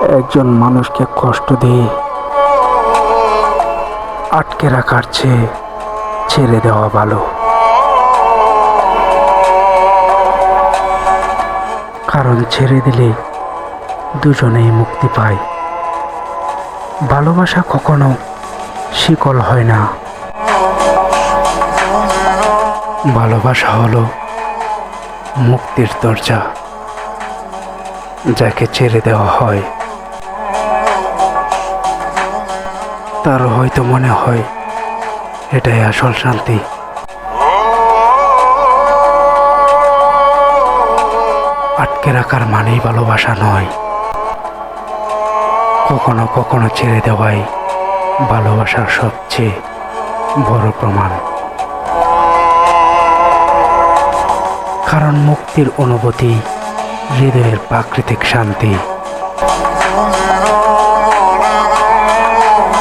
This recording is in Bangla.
একজন মানুষকে কষ্ট দিয়ে আটকে রাখার চেয়ে ছেড়ে দেওয়া ভালো। কারণ ছেড়ে দিলে দুজনেই মুক্তি পায়। ভালোবাসা কখনো শিকল হয় না। ভালোবাসা হলো মুক্তির দরজা। যাকে ছেড়ে দেওয়া হয় তার হয়তো মনে হয় এটাই আসল শান্তি। আটকে রাখার মানেই ভালোবাসা নয়। কখনো কখনো ছেড়ে দেওয়াই ভালোবাসার সবচেয়ে বড় প্রমাণ। কারণ মুক্তির অনুভূতি হৃদয়ের প্রাকৃতিক শান্তি।